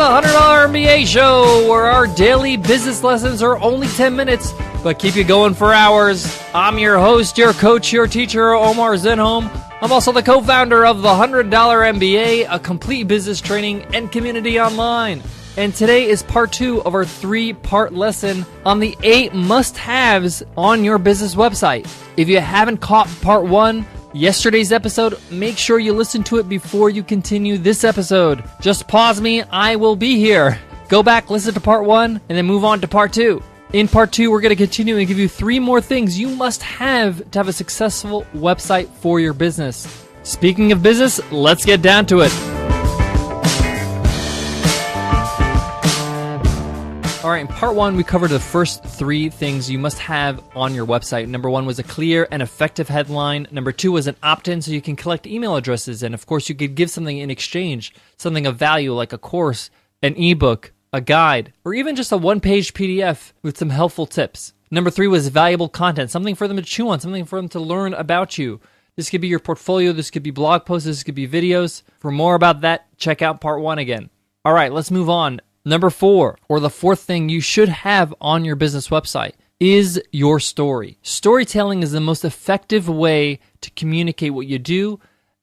$100 MBA Show, where our daily business lessons are only 10 minutes, but keep you going for hours. I'm your host, your coach, your teacher, Omar Zenhom. I'm also the co-founder of the $100 MBA, a complete business training and community online. And today is part 2 of our 3-part lesson on the 8 must-haves on your business website. If you haven't caught part 1, yesterday's episode, make sure you listen to it before you continue this episode. Just pause me, I will be here. Go back, listen to part 1, and then move on to part 2. In part 2, we're going to continue and give you 3 more things you must have to have a successful website for your business. Speaking of business, let's get down to it. All right, in part 1, we covered the first 3 things you must have on your website. Number 1 was a clear and effective headline. Number 2 was an opt-in so you can collect email addresses. And of course, you could give something in exchange, something of value like a course, an ebook, a guide, or even just a one-page PDF with some helpful tips. Number 3 was valuable content, something for them to chew on, something for them to learn about you. This could be your portfolio, this could be blog posts, this could be videos. For more about that, check out part 1 again. All right, let's move on. Number 4, or the 4th thing you should have on your business website, is your story. Storytelling is the most effective way to communicate what you do,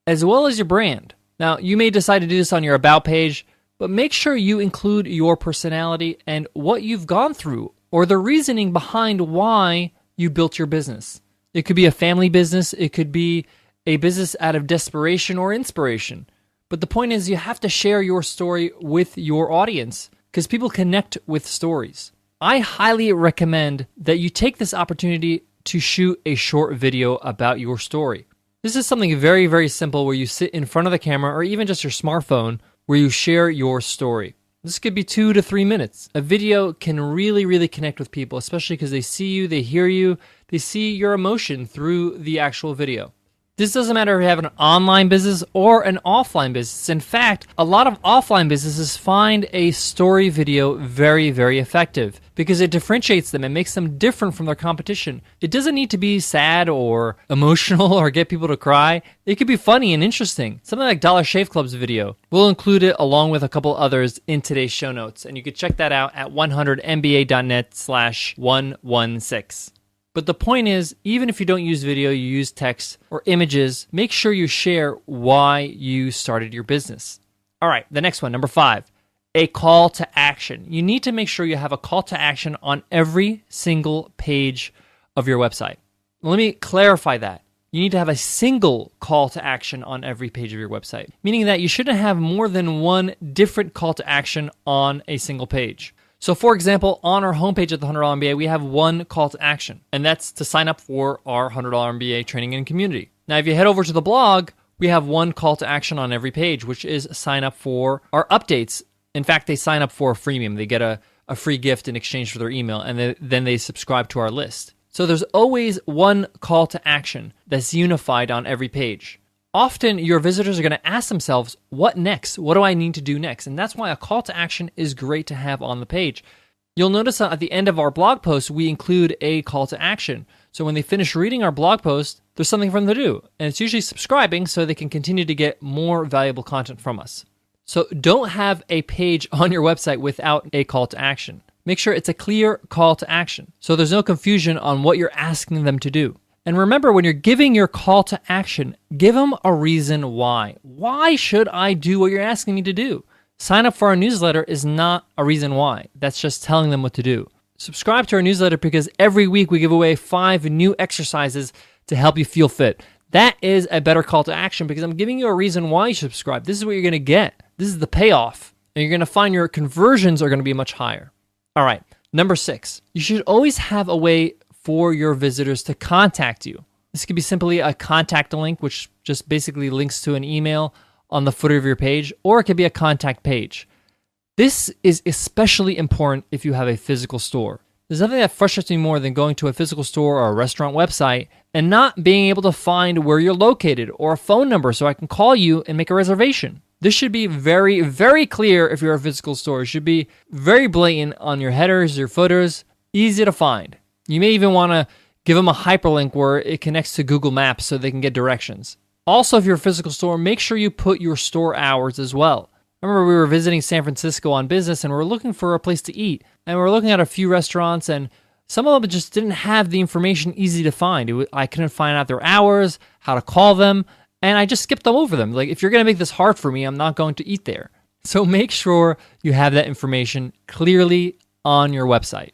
as well as your brand. Now, you may decide to do this on your About page, but make sure you include your personality and what you've gone through, or the reasoning behind why you built your business. It could be a family business, it could be a business out of desperation or inspiration. But the point is, you have to share your story with your audience because people connect with stories. I highly recommend that you take this opportunity to shoot a short video about your story. This is something very, very simple where you sit in front of the camera or even just your smartphone where you share your story. This could be 2 to 3 minutes. A video can really, really connect with people, especially because they see you, they hear you, they see your emotion through the actual video. This doesn't matter if you have an online business or an offline business. In fact, a lot of offline businesses find a story video very, very effective because it differentiates them and makes them different from their competition. It doesn't need to be sad or emotional or get people to cry. It could be funny and interesting. Something like Dollar Shave Club's video. We'll include it along with a couple others in today's show notes, and you can check that out at 100mba.net/116. But the point is, even if you don't use video, you use text or images, make sure you share why you started your business. All right, the next one, number 5, a call to action. You need to make sure you have a call to action on every single page of your website. Let me clarify that. You need to have a single call to action on every page of your website, meaning that you shouldn't have more than one different call to action on a single page. So for example, on our homepage at the $100 MBA, we have one call to action, and that's to sign up for our $100 MBA Training and Community. Now, if you head over to the blog, we have one call to action on every page, which is sign up for our updates. In fact, they sign up for a freemium. They get a free gift in exchange for their email, and then they subscribe to our list. So there's always one call to action that's unified on every page. Often, your visitors are going to ask themselves, what next? What do I need to do next? And that's why a call to action is great to have on the page. You'll notice at the end of our blog post, we include a call to action. So when they finish reading our blog post, there's something for them to do. And it's usually subscribing so they can continue to get more valuable content from us. So don't have a page on your website without a call to action. Make sure it's a clear call to action so there's no confusion on what you're asking them to do. And remember, when you're giving your call to action, give them a reason why. Why should I do what you're asking me to do? Sign up for our newsletter is not a reason why. That's just telling them what to do. Subscribe to our newsletter because every week we give away 5 new exercises to help you feel fit. That is a better call to action because I'm giving you a reason why you should subscribe. This is what you're going to get. This is the payoff. And you're going to find your conversions are going to be much higher. All right, number 6. You should always have a way for your visitors to contact you. This could be simply a contact link, which just basically links to an email on the footer of your page, or it could be a contact page. This is especially important if you have a physical store. There's nothing that frustrates me more than going to a physical store or a restaurant website and not being able to find where you're located or a phone number so I can call you and make a reservation. This should be very, very clear if you're a physical store. It should be very blatant on your headers, your footers, easy to find. You may even want to give them a hyperlink where it connects to Google Maps so they can get directions. Also, if you're a physical store, make sure you put your store hours as well. I remember we were visiting San Francisco on business and we were looking for a place to eat. And we were looking at a few restaurants and some of them just didn't have the information easy to find. I couldn't find out their hours, how to call them, and I just skipped over them. Like, if you're going to make this hard for me, I'm not going to eat there. So make sure you have that information clearly on your website.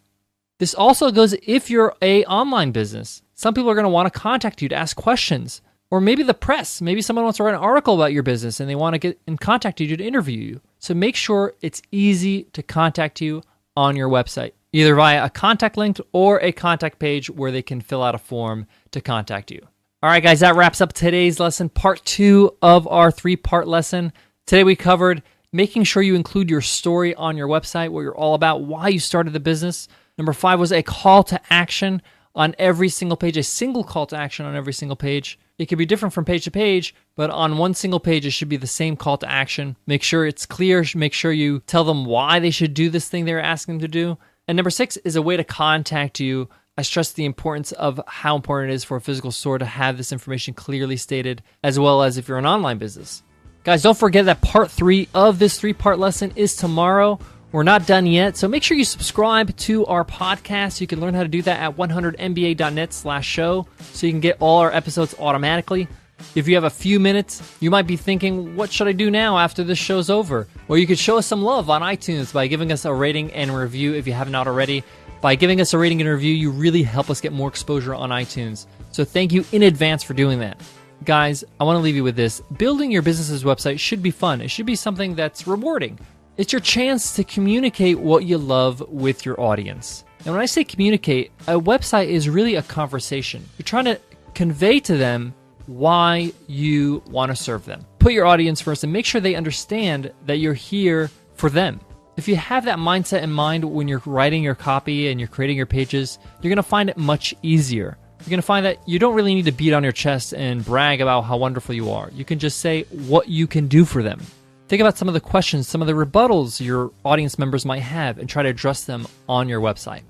This also goes if you're an online business. Some people are going to want to contact you to ask questions. Or maybe the press. Maybe someone wants to write an article about your business and they want to get in contact with you to interview you. So make sure it's easy to contact you on your website, either via a contact link or a contact page where they can fill out a form to contact you. All right, guys, that wraps up today's lesson, part 2 of our 3-part lesson. Today we covered making sure you include your story on your website, what you're all about, why you started the business. Number 5 was a call to action on every single page, a single call to action on every single page. It could be different from page to page, but on one single page, it should be the same call to action. Make sure it's clear. Make sure you tell them why they should do this thing they're asking them to do. And number 6 is a way to contact you. I stress the importance of how important it is for a physical store to have this information clearly stated, as well as if you're an online business. Guys, don't forget that part 3 of this 3-part lesson is tomorrow. We're not done yet, so make sure you subscribe to our podcast. You can learn how to do that at 100mba.net/show, so you can get all our episodes automatically. If you have a few minutes, you might be thinking, what should I do now after this show's over? Well, you could show us some love on iTunes by giving us a rating and review if you have not already. By giving us a rating and review, you really help us get more exposure on iTunes. So thank you in advance for doing that. Guys, I want to leave you with this. Building your business's website should be fun. It should be something that's rewarding. It's your chance to communicate what you love with your audience. And when I say communicate, a website is really a conversation. You're trying to convey to them why you want to serve them. Put your audience first and make sure they understand that you're here for them. If you have that mindset in mind when you're writing your copy and you're creating your pages, you're going to find it much easier. You're going to find that you don't really need to beat on your chest and brag about how wonderful you are. You can just say what you can do for them. Think about some of the questions, some of the rebuttals your audience members might have, and try to address them on your website.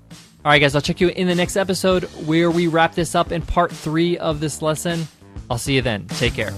All right, guys, I'll check you in the next episode where we wrap this up in part 3 of this lesson. I'll see you then. Take care.